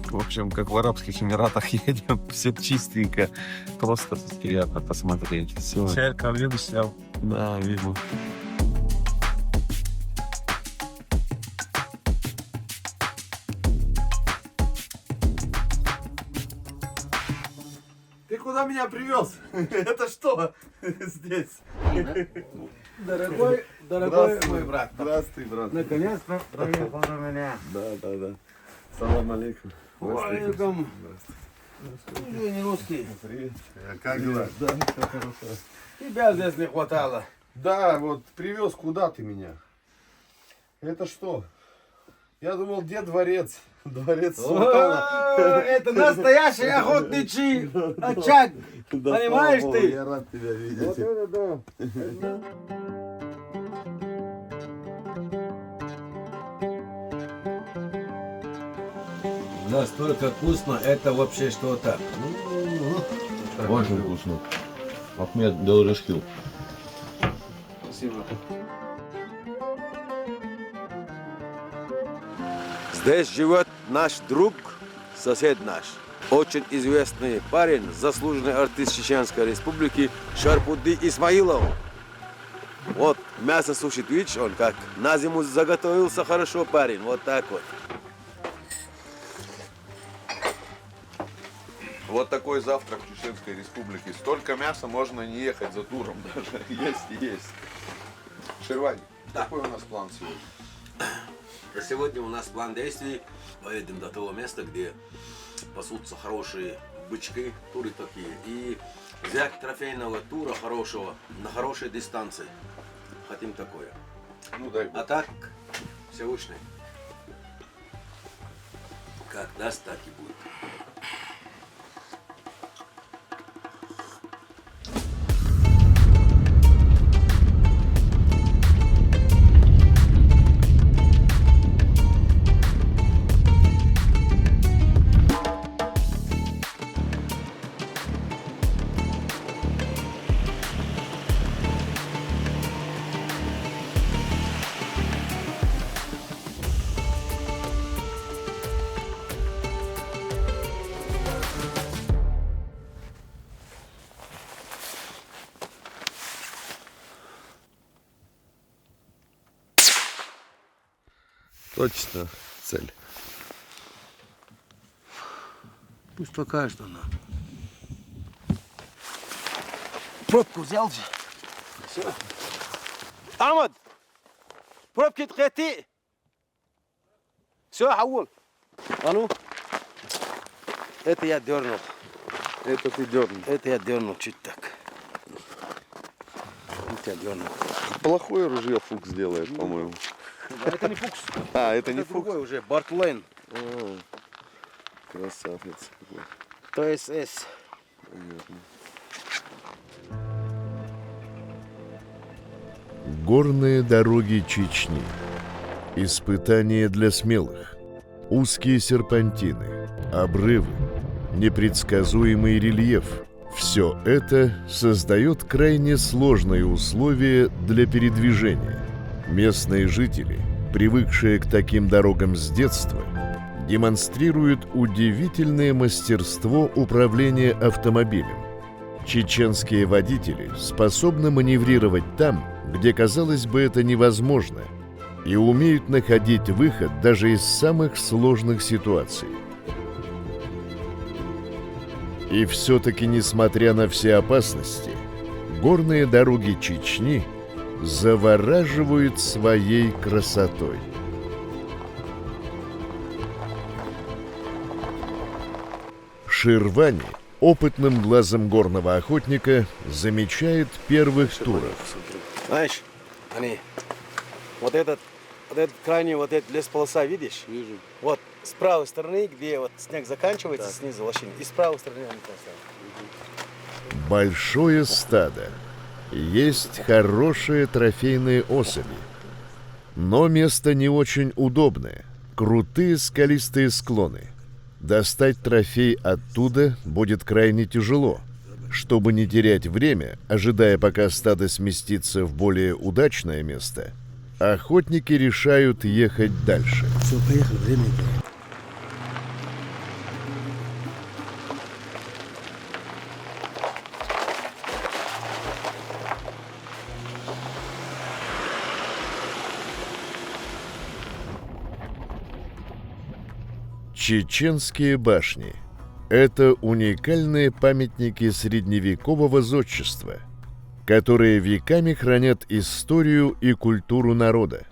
В общем, как в Арабских Эмиратах едем, все чистенько, просто приятно посмотреть. Все. Церковь, видишь, снял. Да, видно. Ты куда меня привез? Это что здесь? Дорогой мой брат, Здравствуй, брат. наконец-то приехал до меня. Да. Салам алейкум. Алейкум. Вы не русский. Привет. Как дела? Да, все хорошо. Тебя здесь не хватало. Да, вот привез, куда ты меня? Это что? Я думал, где дворец? Дворец султана. Это настоящий охотничий очаг. Да, Понимаешь слава ты? Богу, я рад тебя видеть. Вот это да. Настолько вкусно, это вообще что-то. Очень вкусно. Ахмед Делрешкил. Спасибо. Здесь живет наш друг, сосед наш. Очень известный парень, заслуженный артист Чеченской Республики Шарпудди Исмаилов. Вот мясо сушит, видишь, он как на зиму заготовился хорошо парень, вот так вот. Вот такой завтрак в Чеченской Республике. Столько мяса, можно не ехать за туром даже. Есть и есть. Шервани, какой у нас план сегодня? Сегодня у нас план действий. Поедем до того места, где пасутся хорошие бычки, туры такие. И взять трофейного тура хорошего, на хорошей дистанции. Хотим такое. Ну дай бог. А так, Всевышний. Как даст, так и будет. Точно цель. Пусть пока что на. Пробку взял же. Все. Ахмад! Пробки тхэти! Все, Хаул. А ну. Это я дернул. Это ты дернул. Это я дернул чуть так. Это я дернул. Плохое ружье Фукс делает, по-моему. Это не Фукс. А, это не Это Фукс. другой уже, Бартлейн. Красавец какой. То есть С. Горные дороги Чечни. Испытания для смелых. Узкие серпантины, обрывы, непредсказуемый рельеф. Все это создает крайне сложные условия для передвижения. Местные жители, привыкшие к таким дорогам с детства, демонстрируют удивительное мастерство управления автомобилем. Чеченские водители способны маневрировать там, где, казалось бы, это невозможно, и умеют находить выход даже из самых сложных ситуаций. И все-таки, несмотря на все опасности, горные дороги Чечни завораживают своей красотой. Шервани опытным глазом горного охотника замечает первых туров. Знаешь, они, вот этот крайний, вот этот лесополоса, видишь? Вижу. Вот с правой стороны, где вот снег заканчивается, снизу лощина, и с правой стороны они поставили. Большое стадо. Есть хорошие трофейные особи. Но место не очень удобное. Крутые скалистые склоны. Достать трофей оттуда будет крайне тяжело. Чтобы не терять время, ожидая, пока стадо сместится в более удачное место, охотники решают ехать дальше. Все, поехали, время идет. Чеченские башни – это уникальные памятники средневекового зодчества, которые веками хранят историю и культуру народа.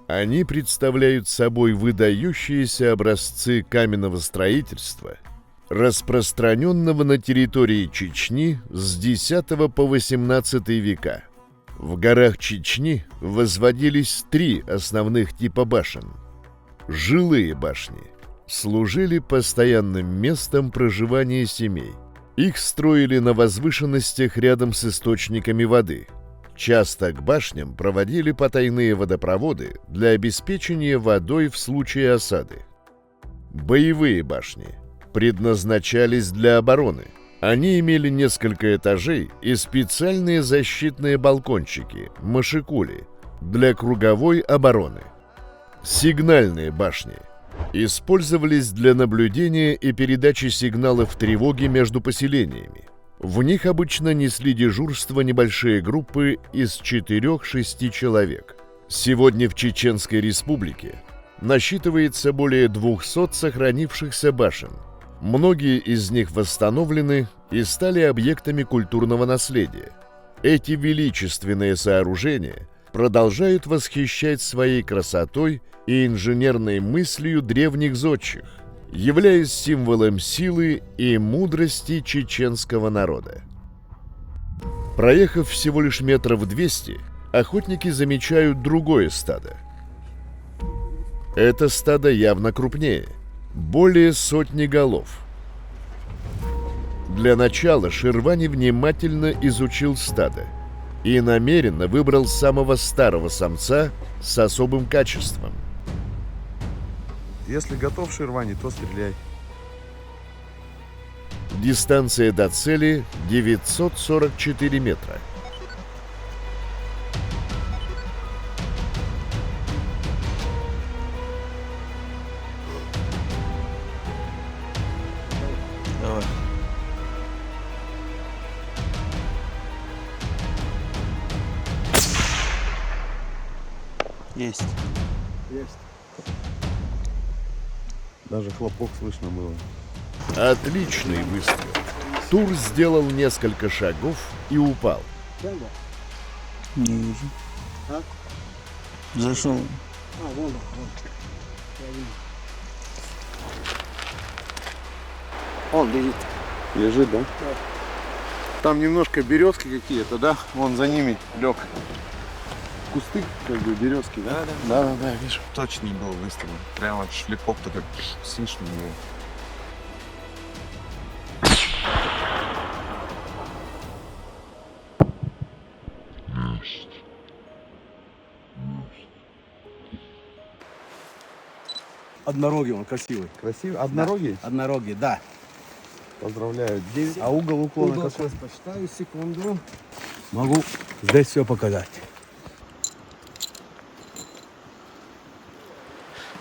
Они представляют собой выдающиеся образцы каменного строительства, распространенного на территории Чечни с X по XVIII века. В горах Чечни возводились 3 основных типа башен. Жилые башни служили постоянным местом проживания семей. Их строили на возвышенностях рядом с источниками воды. Часто к башням проводили потайные водопроводы для обеспечения водой в случае осады. Боевые башни предназначались для обороны. Они имели несколько этажей и специальные защитные балкончики, машикули, для круговой обороны. Сигнальные башни использовались для наблюдения и передачи сигналов тревоги между поселениями. В них обычно несли дежурство небольшие группы из 4-6 человек. Сегодня в Чеченской Республике насчитывается более 200 сохранившихся башен. Многие из них восстановлены и стали объектами культурного наследия. Эти величественные сооружения продолжают восхищать своей красотой и инженерной мыслью древних зодчих, являясь символом силы и мудрости чеченского народа. Проехав всего лишь метров 200, охотники замечают другое стадо. Это стадо явно крупнее, более 100 голов. Для начала Ширвани внимательно изучил стадо и намеренно выбрал самого старого самца с особым качеством. Если готов, Ширвани, то стреляй. Дистанция до цели 944 метра. Давай. Есть. Даже хлопок слышно было. Отличный выстрел. Тур сделал несколько шагов и упал. Не вижу. Зашел. Он лежит. Лежит, да? Там немножко березки какие-то, да? Вон за ними лег. Кусты, как бы, березки, да? Да, вижу. Точный был выстрел. Прямо шлепок-то как слышно было. Однорогий он, красивый. Красиво. Однорогий? Однорогий, да. Поздравляю. 9. А угол уклона Угол какой? сейчас посчитаю, секунду. Могу здесь все показать.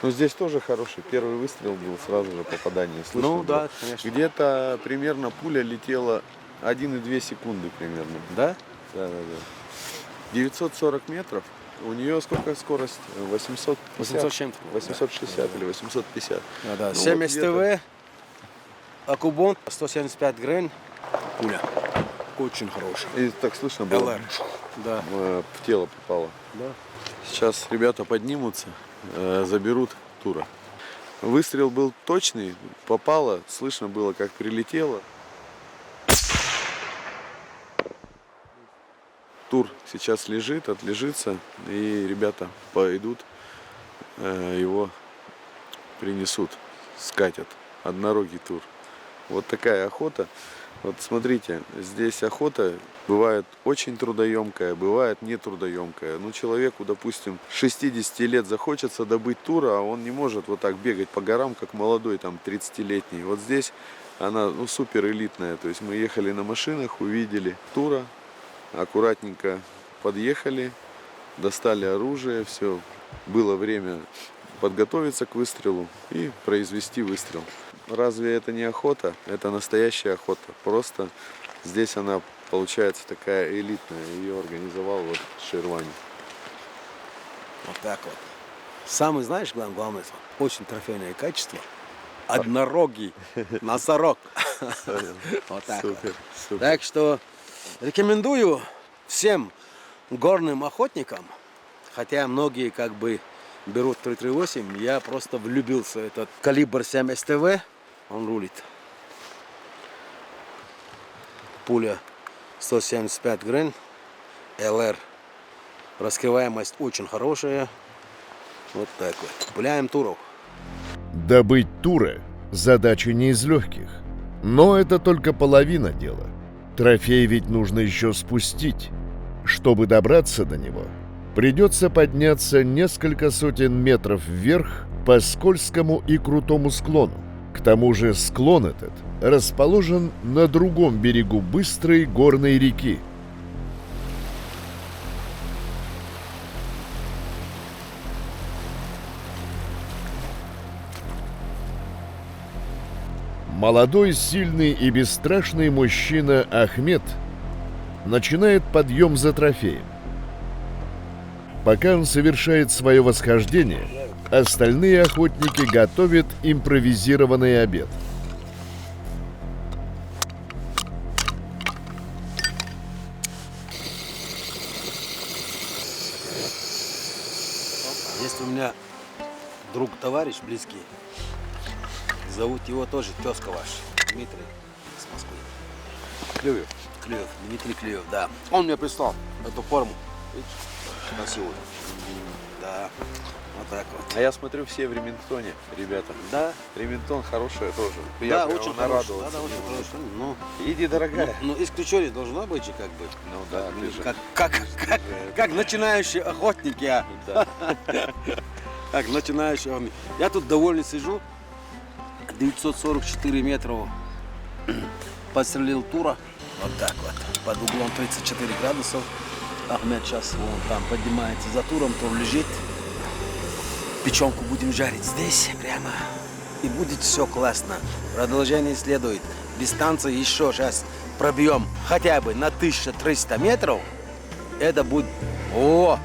Ну, здесь тоже хороший. Первый выстрел был, сразу же попадание. Слышно Ну было. да, конечно. Где-то примерно пуля летела 1,2 секунды примерно. Да? Да. 940 метров. У нее сколько скорость? 850? 800 с чем-то. 860 или 850. Да. Ну, 7 вот СТВ, Акубон, 175 грен, пуля. Очень хорошая. И так слышно было, ЛР. Да. в тело попало. Да. Сейчас ребята поднимутся, заберут Тура. Выстрел был точный, попало, слышно было, как прилетело. Тур сейчас лежит, отлежится, и ребята пойдут, его принесут, скатят. Однорогий Тур. Вот такая охота. Вот смотрите, здесь охота бывает очень трудоемкая, бывает нетрудоемкая. Ну, человеку, допустим, 60 лет захочется добыть тура, а он не может вот так бегать по горам, как молодой, там, 30-летний. Вот здесь она, ну, супер элитная. То есть мы ехали на машинах, увидели тура, аккуратненько подъехали, достали оружие, все. Было время подготовиться к выстрелу и произвести выстрел. Разве это не охота? Это настоящая охота. Просто здесь она получается такая элитная. Ее организовал вот Шервани. Вот так вот. Самое, знаешь, главное, очень трофейное качество. Однорогий носорог. Вот так вот. Супер. Так что рекомендую всем горным охотникам, хотя многие как бы берут 338, я просто влюбился в этот калибр 7 СТВ, он рулит. Пуля 175 грен, ЛР, раскрываемость очень хорошая, вот так вот. Пуляем туров. Добыть тура – задача не из легких. Но это только половина дела. Трофей ведь нужно еще спустить. Чтобы добраться до него, придется подняться несколько сотен метров вверх по скользкому и крутому склону. К тому же склон этот расположен на другом берегу быстрой горной реки. Молодой, сильный и бесстрашный мужчина Ахмед начинает подъем за трофеем. Пока он совершает свое восхождение, остальные охотники готовят импровизированный обед. Есть у меня друг, товарищ близкий. Зовут его тоже тезка ваш, Дмитрий с Москвы. Клюев. Клюев, Дмитрий Клюев, да. Он мне прислал эту форму. Видишь, красивую. Да, вот так вот. А я смотрю, все в Ремингтоне, ребята. Да, Ремингтон хорошая тоже. да, Приятно очень нарадовался. хороший. Да, очень хороший. Ну, Иди, дорогая. ну, исключение должно быть же как бы. Ну да, ты же. Как начинающие охотники, а. Да. Как начинающий охотник. Я тут довольно сижу. 944 метра подстрелил тура. Вот так вот. Под углом 34 градусов. Ахмед сейчас вон там поднимается за туром, тур лежит. Печенку будем жарить здесь прямо. И будет все классно. Продолжение следует. Дистанция еще сейчас пробьем хотя бы на 1300 метров. Это будет... О!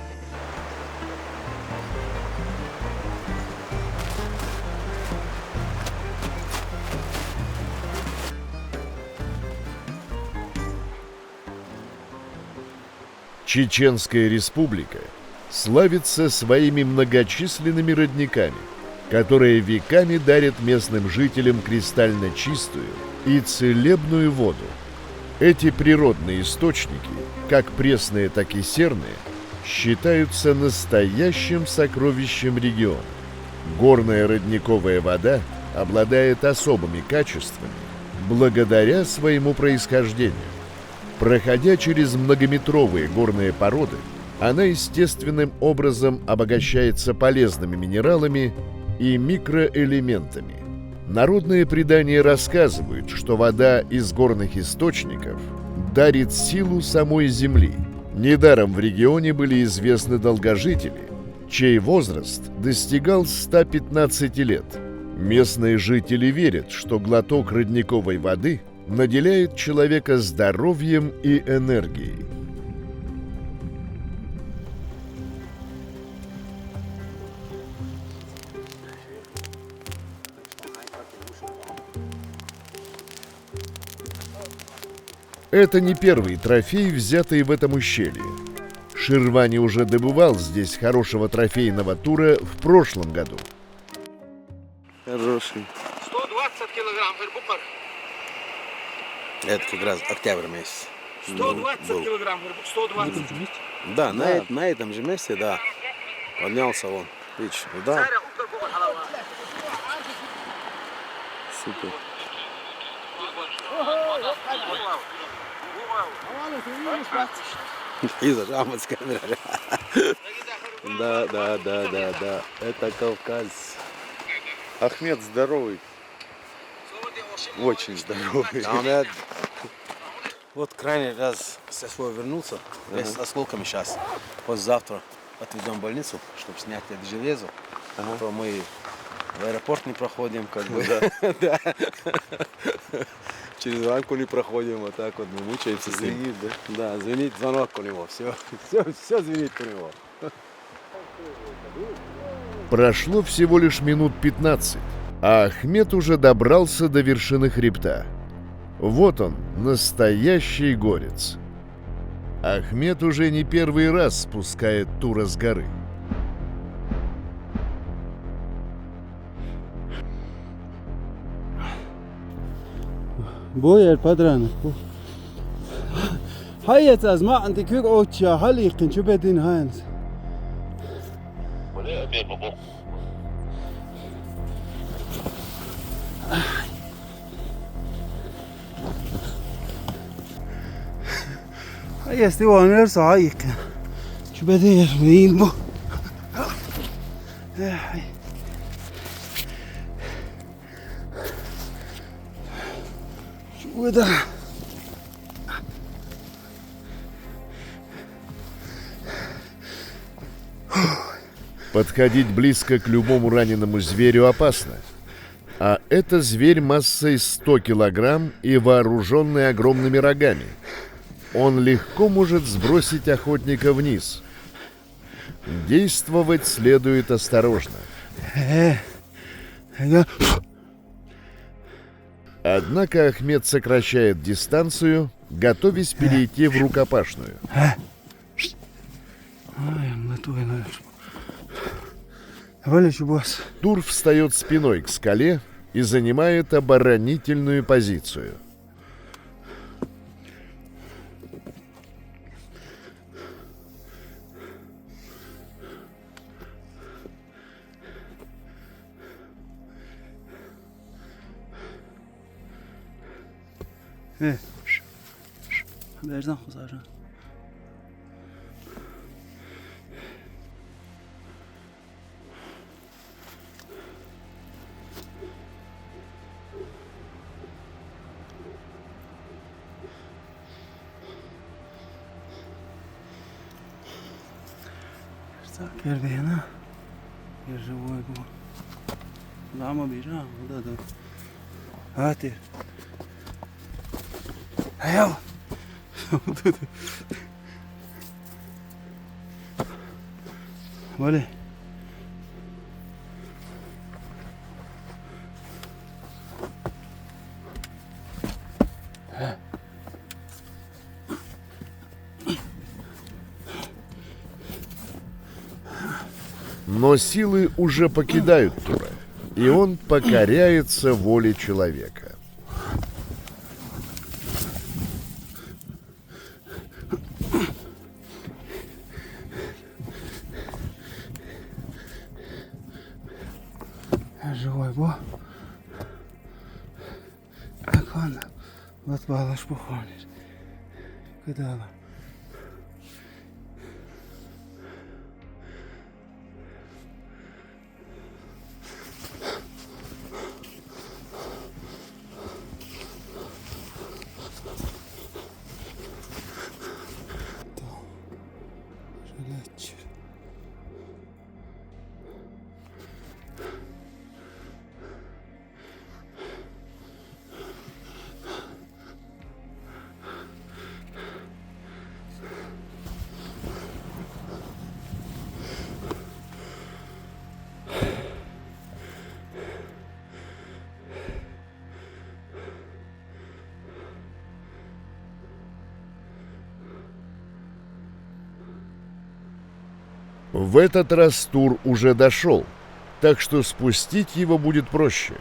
Чеченская республика славится своими многочисленными родниками, которые веками дарят местным жителям кристально чистую и целебную воду. Эти природные источники, как пресные, так и серные, считаются настоящим сокровищем региона. Горная родниковая вода обладает особыми качествами благодаря своему происхождению. Проходя через многометровые горные породы, она естественным образом обогащается полезными минералами и микроэлементами. Народные предания рассказывают, что вода из горных источников дарит силу самой земли. Недаром в регионе были известны долгожители, чей возраст достигал 115 лет. Местные жители верят, что глоток родниковой воды наделяет человека здоровьем и энергией. Это не первый трофей, взятый в этом ущелье. Шервани уже добывал здесь хорошего трофейного тура в прошлом году. Хороший. 120 килограмм, Гербукар. Это как раз октябрь месяц. 120 Был. килограмм, Гербук, 120. Да, на этом же месте, да. Поднялся он. Видишь, да. Супер. И зажимать с камерой. Да. Это Кавказ. Ахмед здоровый. Очень здоровый. Ахмед. Вот крайний раз со своего вернулся. Я с осколками сейчас. Завтра отвезем в больницу, чтобы снять это железо. То мы в аэропорт не проходим, как бы. Да. Через рамку не проходим, вот так вот мы мучаемся. Звенит, да? Да, звенит звонок у него. Все звенит у него. Прошло всего лишь минут 15, а Ахмед уже добрался до вершины хребта. Вот он, настоящий горец. Ахмед уже не первый раз спускает Тура с горы. بويا البدران هيا از ما عندي كيك اوتشا هلي كن شو بدين هانز هيا استوى نرسو هيك شو بدين يلبو شو ده Подходить близко к любому раненому зверю опасно. А это зверь массой 100 килограмм и вооруженный огромными рогами. Он легко может сбросить охотника вниз. Действовать следует осторожно. Однако Ахмед сокращает дистанцию, готовясь перейти в рукопашную. Тур встает спиной к скале и занимает оборонительную позицию. Берзан хузажан. Gel be yana. Gel живой был. Мама бежала, да. А ты? Аял. Вали. Но силы уже покидают Тура, и он покоряется воле человека. Живой был. Как он? Вот балаш похонишь. Куда он? В этот раз Тур уже дошел, так что спустить его будет проще.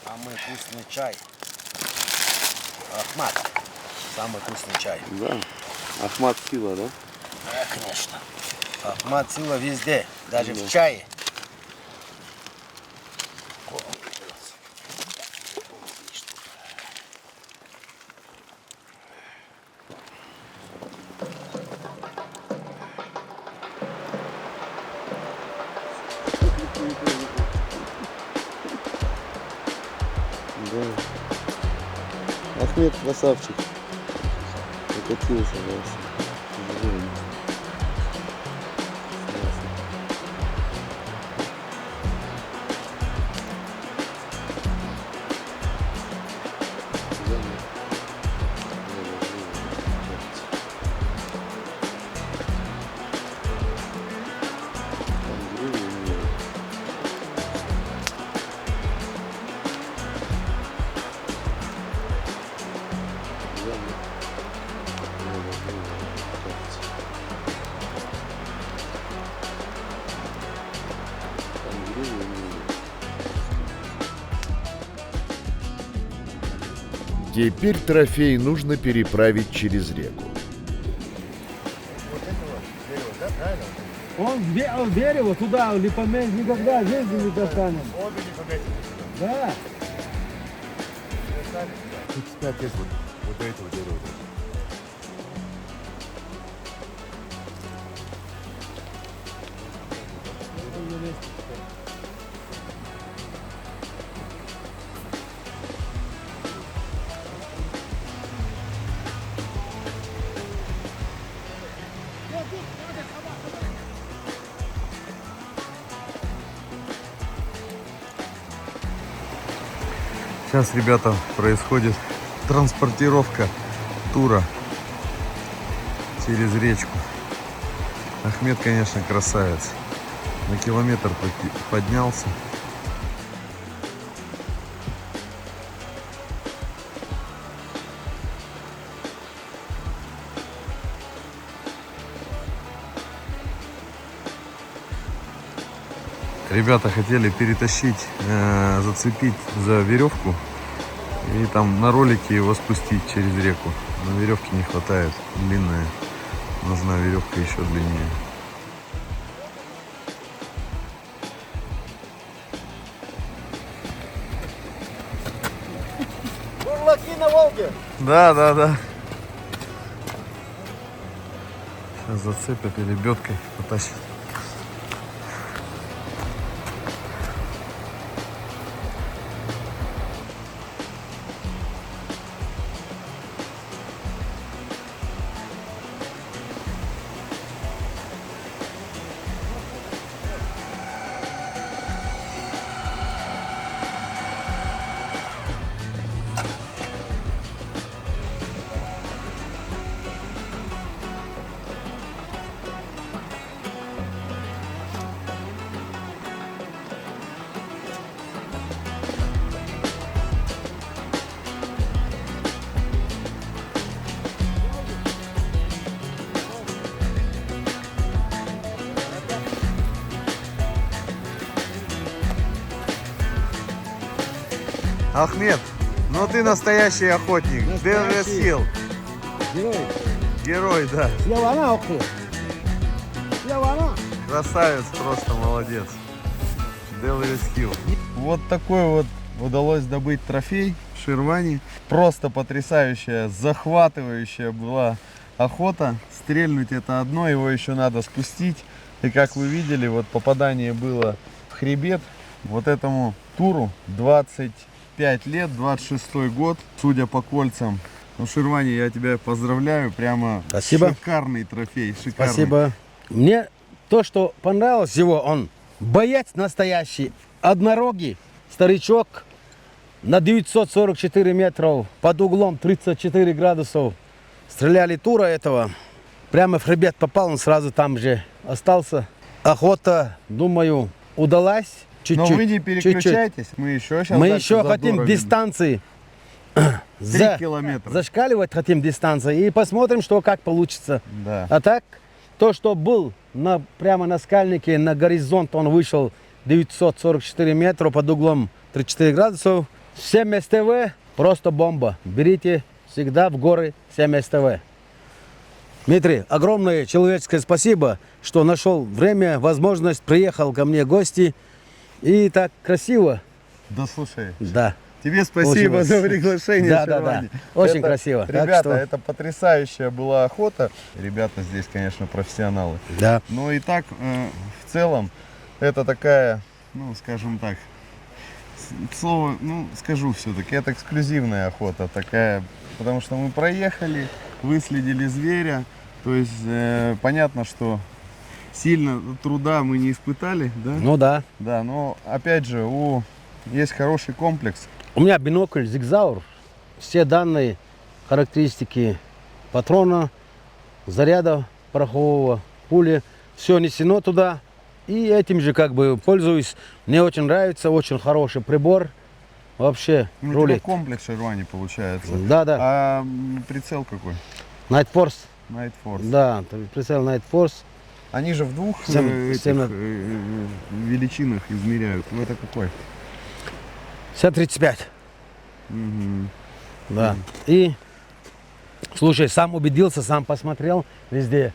Самый вкусный чай. Ахмат. Самый вкусный чай. Да. Ахмат сила, да? Конечно. Ахмат сила везде, даже в чае. Ахмед красавчик. Укатился вас. Теперь трофей нужно переправить через реку. Он в дерево туда, липомес никогда в жизни не достанем. Обе не поместится. Да. 35 лет вот до этого дерева. Сейчас, ребята, происходит транспортировка тура через речку. Ахмед, конечно, красавец. На километр поднялся. Ребята хотели перетащить, зацепить за веревку и там на ролике его спустить через реку. Но веревки не хватает, длинная. Нужна веревка еще длиннее. Бурлаки на Волге. Да. Сейчас зацепят и лебедкой потащат. Ахмед, ну ты настоящий охотник. Дересил. Герой, да. Славана, окей. Славана. Красавец, просто молодец. Дересил. Вот такой вот удалось добыть трофей Ширвани. Просто потрясающая, захватывающая была охота. Стрельнуть это одно, его еще надо спустить. И как вы видели, вот попадание было в хребет. Вот этому туру 25 лет, 26-й год, судя по кольцам. Ну, Ширвани, я тебя поздравляю, прямо Спасибо. Шикарный трофей, шикарный. Спасибо. Мне то, что понравилось его, он боец настоящий, однорогий, старичок, на 944 метров, под углом 34 градусов. Стреляли тура этого, прямо в хребет попал, он сразу там же остался. Охота, думаю, удалась. Чуть-чуть. Но вы не переключайтесь, мы еще сейчас Мы дальше еще за хотим Доровым. дистанции. 3 За- километра. Зашкаливать хотим дистанции и посмотрим, что как получится. Да. А так, то, что был прямо на скальнике, на горизонт, он вышел 944 метра под углом 34 градусов. 7 СТВ, просто бомба. Берите всегда в горы 7 СТВ. Дмитрий, огромное человеческое спасибо, что нашел время, возможность, приехал ко мне в гости. И так красиво. Да слушай, Да. тебе спасибо Очень за приглашение. Да. Ширвани. Очень Это, красиво. Так Ребята, что- это потрясающая была охота. Ребята здесь, конечно, профессионалы. Да. Но и так, в целом, это такая, ну, скажем так, слово, ну, скажу все-таки, это эксклюзивная охота, такая потому что мы проехали, выследили зверя. То есть понятно, что сильно труда мы не испытали, да? Ну да. Да, но опять же, есть хороший комплекс. У меня бинокль Зигзаур. Все данные, характеристики патрона, заряда порохового, пули, все несено туда. И этим же как бы пользуюсь. Мне очень нравится, очень хороший прибор. Вообще Ну, рулит. комплекс Ширвани получается. Да, да. А прицел какой? Night Force. Night Force. Да, прицел Night Force. Они же в двух Семь- величинах измеряют. Ну это какой? 735. Мгм. Да. И, слушай, сам убедился, сам посмотрел везде.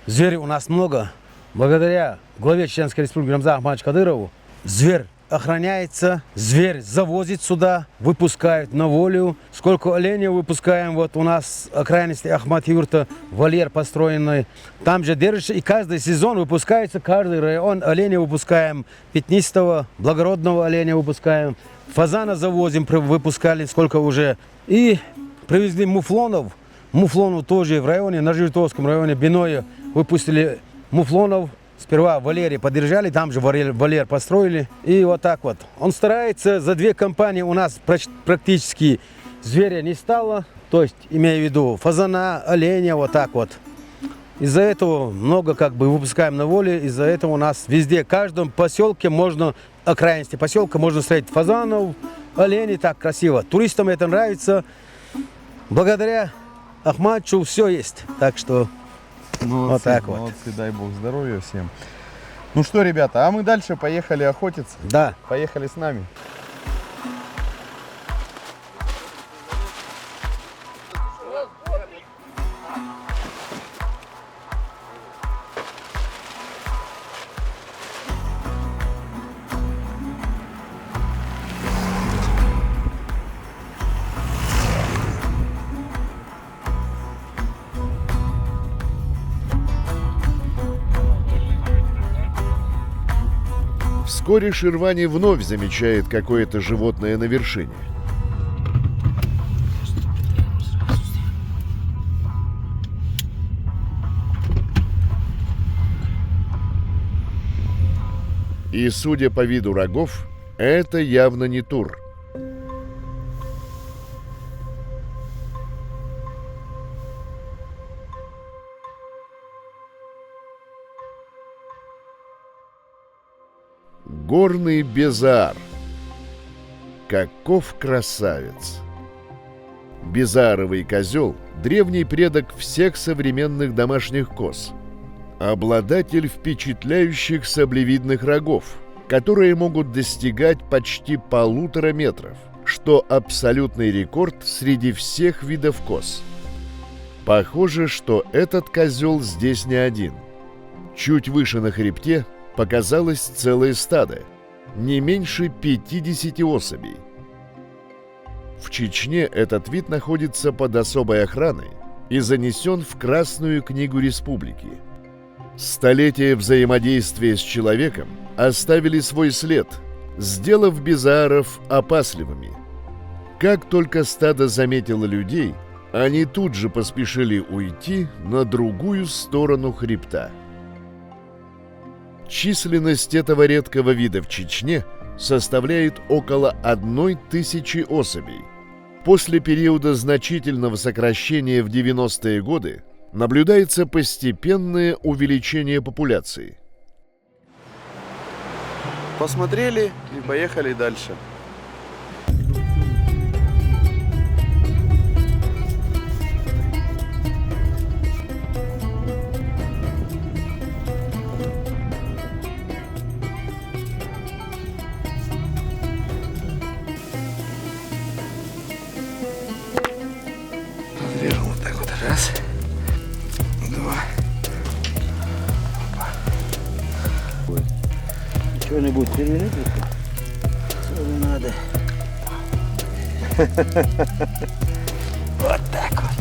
Зверей у нас много. Благодаря главе Чеченской Республики Рамзану Ахмадовичу Кадырову зверь охраняется, зверь завозит сюда, выпускают на волю. Сколько оленей выпускаем, вот у нас окраинности Ахмат-Юрта, вольер построенный. Там же держится, и каждый сезон выпускается, каждый район оленя выпускаем, пятнистого, благородного оленя выпускаем. Фазана завозим, выпускали сколько уже. И привезли муфлонов. Муфлонов тоже в районе, на Жиртовском районе Биное выпустили муфлонов. Сперва в вольере подержали, там же вольер построили. И вот так вот. Он старается, за 2 компании у нас практически зверя не стало. То есть, имею в виду, фазана, оленя, вот так вот. Из-за этого много как бы выпускаем на воле. Из-за этого у нас везде, в каждом поселке можно, окраинности поселка, можно встретить фазанов, оленей, так красиво. Туристам это нравится. Благодаря Ахмадчу все есть. Так что... Молодцы, вот так вот. молодцы, дай бог здоровья всем. Ну что, ребята, а мы дальше поехали охотиться. Да. Поехали с нами. Вскоре Ширвани вновь замечает какое-то животное на вершине. И, судя по виду рогов, это явно не тур. Горный безаар. Каков красавец! Безааровый козел – древний предок всех современных домашних коз. Обладатель впечатляющих саблевидных рогов, которые могут достигать почти 1,5 метров, что абсолютный рекорд среди всех видов коз. Похоже, что этот козел здесь не один. Чуть выше на хребте показалось целое стадо, не меньше 50 особей. В Чечне этот вид находится под особой охраной и занесен в Красную книгу республики. Столетия взаимодействия с человеком оставили свой след, сделав безааров опасливыми. Как только стадо заметило людей, они тут же поспешили уйти на другую сторону хребта. Численность этого редкого вида в Чечне составляет около 1000 особей. После периода значительного сокращения в 90-е годы наблюдается постепенное увеличение популяции. Посмотрели и поехали дальше. Режем вот так вот. Раз. Два. Что-нибудь перевернуть? Что не надо. Вот так вот.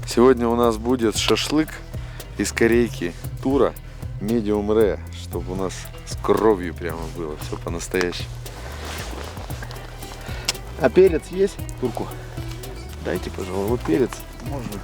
Сегодня у нас будет шашлык из корейки тура. Medium rare, чтобы у нас с кровью прямо было, все по-настоящему. А перец есть? Турку? Дайте, пожалуйста, вот перец. Можно.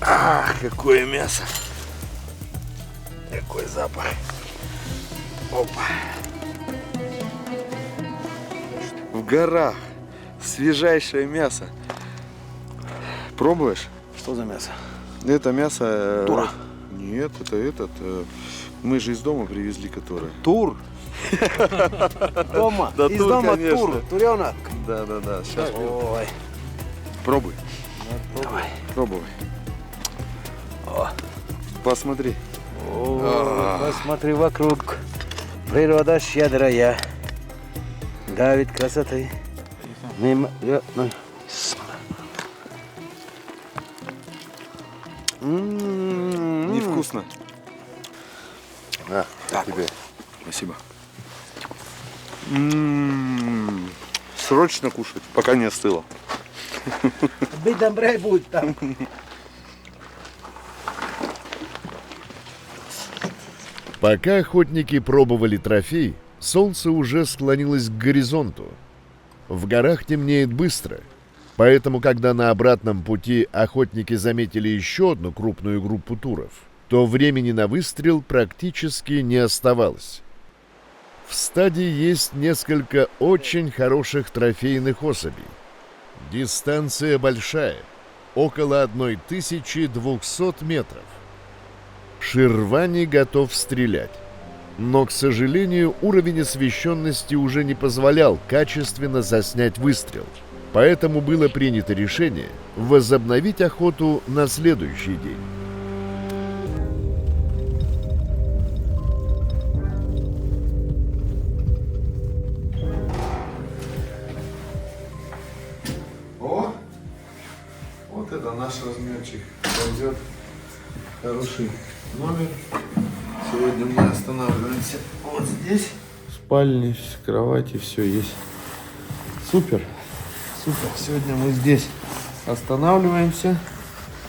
Ах, какое мясо! Какой запах! Опа! В горах свежайшее мясо. Пробуешь? Что за мясо? Это мясо... Тура. Нет, это этот... Мы же из дома привезли, которое. Тур. Дома. Да, Из тур, дома конечно. тур. Туренок. Да. Сейчас. Ой. Пробуй. Давай. Пробуй. Посмотри. О, посмотри вокруг. Природа щедрая. Давит красотой. Неимоверной. Невкусно. Так. Тебе. Спасибо. Срочно кушать, пока не остыло. Быть добрей будет там. Пока охотники пробовали трофей, солнце уже склонилось к горизонту. В горах темнеет быстро, поэтому, когда на обратном пути охотники заметили еще одну крупную группу туров, то времени на выстрел практически не оставалось. В стаде есть несколько очень хороших трофейных особей. Дистанция большая, около 1200 метров. Ширвани готов стрелять. Но, к сожалению, уровень освещенности уже не позволял качественно заснять выстрел. Поэтому было принято решение возобновить охоту на следующий день. О! Вот это наш размерчик. Пойдет хороший номер. Сегодня мы останавливаемся вот здесь. Спальни, кровати, все есть. Супер. Супер. Сегодня мы здесь останавливаемся.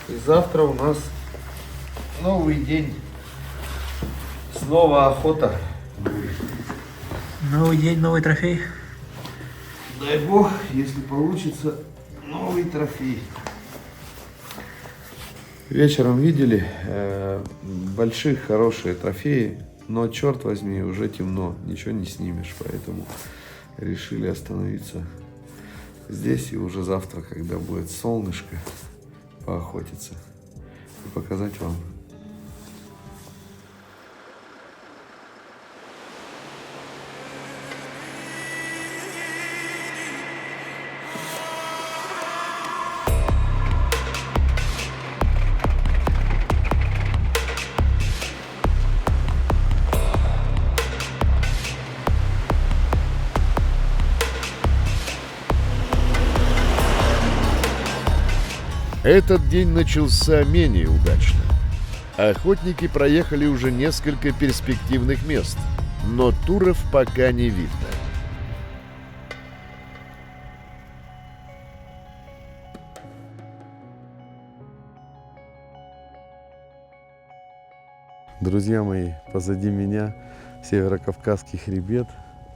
И завтра у нас новый день. Снова охота. Новый день, новый трофей. Дай бог, если получится, новый трофей. Вечером видели больших, хорошие трофеи, но, черт возьми, уже темно, ничего не снимешь, поэтому решили остановиться здесь и уже завтра, когда будет солнышко, поохотиться и показать вам. Этот день начался менее удачно. Охотники проехали уже несколько перспективных мест, но туров пока не видно. Друзья мои, позади меня Северокавказский хребет.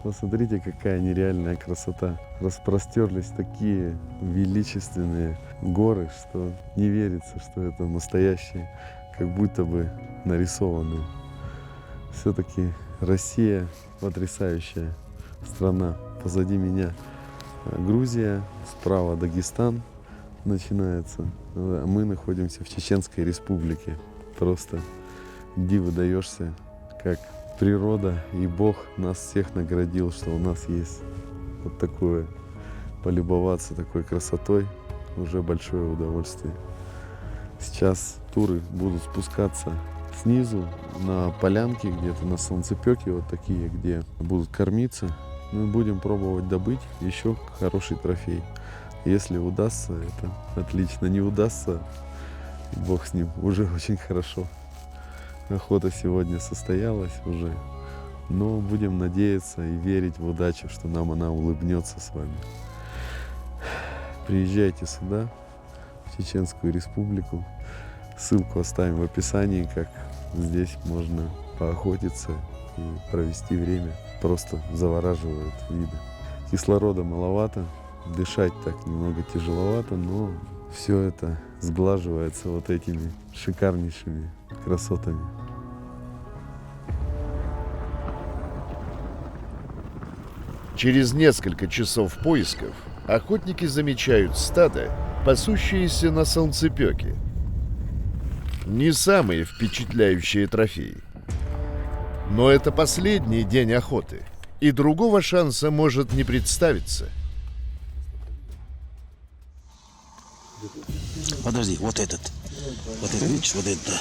Посмотрите, какая нереальная красота. Распростерлись такие величественные горы, что не верится, что это настоящие, как будто бы нарисованные. Все-таки Россия потрясающая страна. Позади меня Грузия, справа Дагестан начинается. Мы находимся в Чеченской Республике. Просто диву даешься, как природа и Бог нас всех наградил, что у нас есть вот такое, полюбоваться такой красотой, уже большое удовольствие. Сейчас туры будут спускаться снизу на полянке, где-то на солнцепеке, вот такие, где будут кормиться мы будем пробовать добыть еще хороший трофей. Если удастся, это отлично. Не удастся, бог с ним, уже очень хорошо. Охота сегодня состоялась уже. Но будем надеяться и верить в удачу, что нам она улыбнется с вами. Приезжайте сюда, в Чеченскую Республику. Ссылку оставим в описании, как здесь можно поохотиться и провести время. Просто завораживают виды. Кислорода маловато, дышать так немного тяжеловато, но все это сглаживается вот этими шикарнейшими красотами. Через несколько часов поисков охотники замечают стадо, пасущееся на солнцепёке. Не самые впечатляющие трофеи. Но это последний день охоты, и другого шанса может не представиться. Подожди, вот этот. Вот этот, видишь, вот это.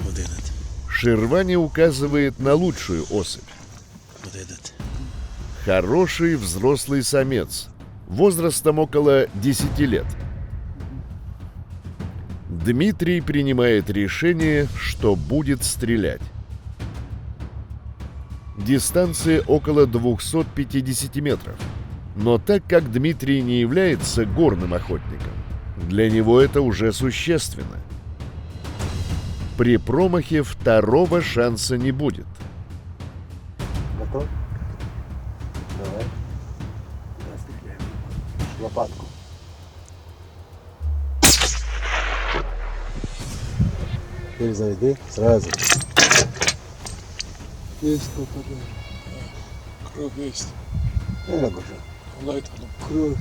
Вот этот. Шервани указывает на лучшую особь. Вот этот. Хороший взрослый самец, возрастом около 10 лет. Дмитрий принимает решение, что будет стрелять. Дистанция около 250 метров. Но так как Дмитрий не является горным охотником, для него это уже существенно. При промахе второго шанса не будет. Готов? Давай. Стреляем. Лопатку. Теперь зайди сразу. Есть попадание. Кровь есть. Это уже. Лайт, кровь.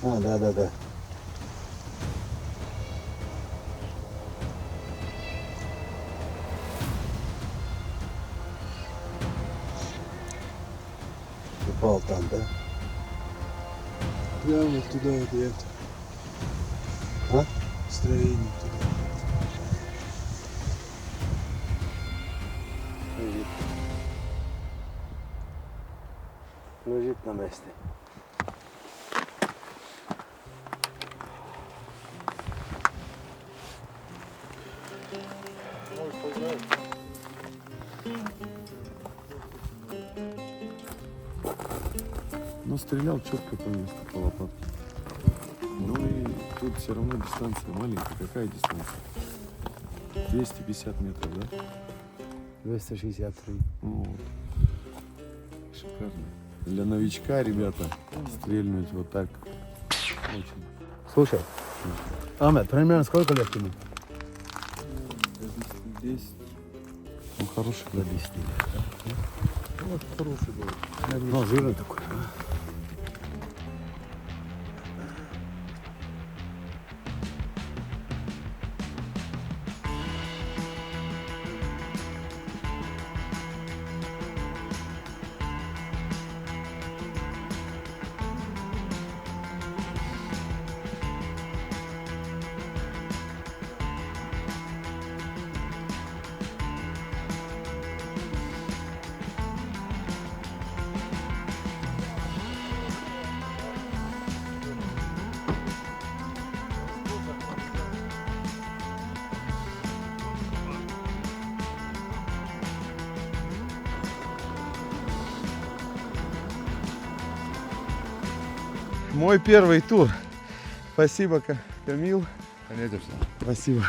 Да. Упал там, да? Прямо туда где-то. А? Строение туда. Лежит на месте. Но стрелял четко по месту, по лопатке. Ну и тут все равно дистанция маленькая. Какая дистанция? 250 метров, да? 263. Вот. Шикарно. Для новичка, ребята, стрельнуть вот так очень. Слушай, Ахмед, примерно сколько лет тебе? Здесь, ну, хороший для 10 лет. Вот хороший был. Ну, жирный такой. Мой первый тур. Спасибо, Камил. Спасибо.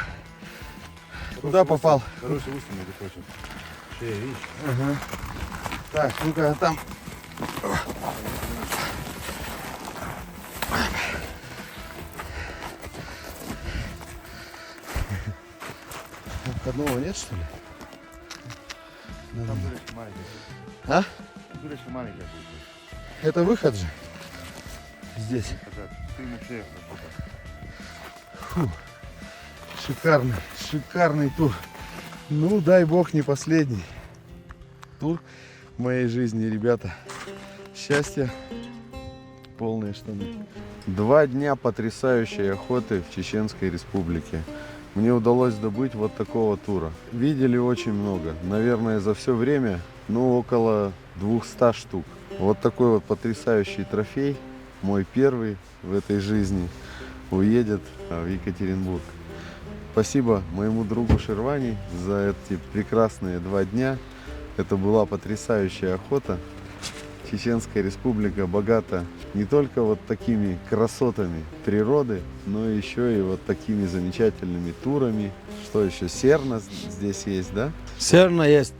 Куда попал? Хороший устный, между прочим. Шея, видишь? Ага. Так, ну-ка, там. Одного нет, что ли? Там дырочка маленькая. А? Дырочка маленькая будет. Это выход же? Здесь. Ты ему шею. Фу. Шикарный, шикарный тур. Ну, дай бог, не последний тур в моей жизни, ребята. Счастья, полные штаны. 2 дня потрясающей охоты в Чеченской Республике. Мне удалось добыть вот такого тура. Видели очень много. Наверное, за все время ну, около 200 штук. Вот такой вот потрясающий трофей, мой первый в этой жизни, уедет в Екатеринбург. Спасибо моему другу Шервани за эти прекрасные 2 дня. Это была потрясающая охота. Чеченская республика богата не только вот такими красотами природы, но еще и вот такими замечательными турами. Что еще? Серна здесь есть, да? Серна есть,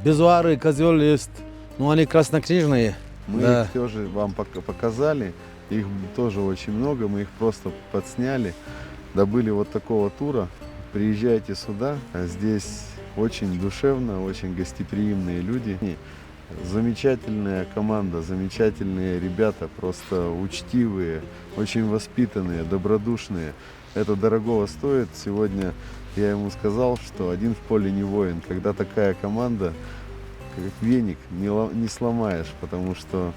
безуары, козел есть, но они краснокнижные. Мы Да. их тоже вам показали. Их тоже очень много, мы их просто подсняли. Добыли вот такого тура. Приезжайте сюда. Здесь очень душевно, очень гостеприимные люди. Замечательная команда, замечательные ребята, просто учтивые, очень воспитанные, добродушные. Это дорогого стоит. Сегодня я ему сказал, что один в поле не воин. Когда такая команда, как веник, не сломаешь, потому что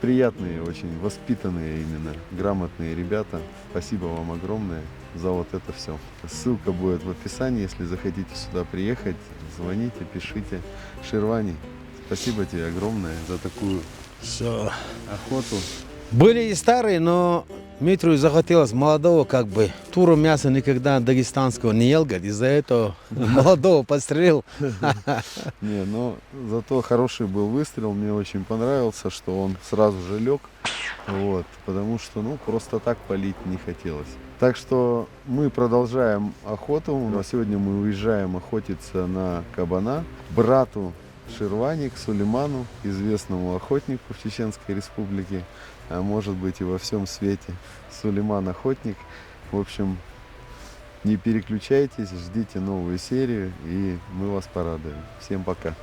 приятные, очень воспитанные именно, грамотные ребята. Спасибо вам огромное за вот это все. Ссылка будет в описании, если захотите сюда приехать, звоните, пишите. Шервани, спасибо тебе огромное за такую Все. охоту. Были и старые, но Дмитрию захотелось молодого, как бы. Туру мяса никогда дагестанского не ел, говорит, из-за этого молодого подстрелил. Не, но зато хороший был выстрел, мне очень понравился, что он сразу же лег, вот, потому что, просто так палить не хотелось. Так что мы продолжаем охоту. Сегодня мы уезжаем охотиться на кабана, брату Шервани, к Сулейману, известному охотнику в Чеченской Республике, а может быть и во всем свете. Сулейман охотник. В общем, не переключайтесь, ждите новую серию, и мы вас порадуем. Всем пока.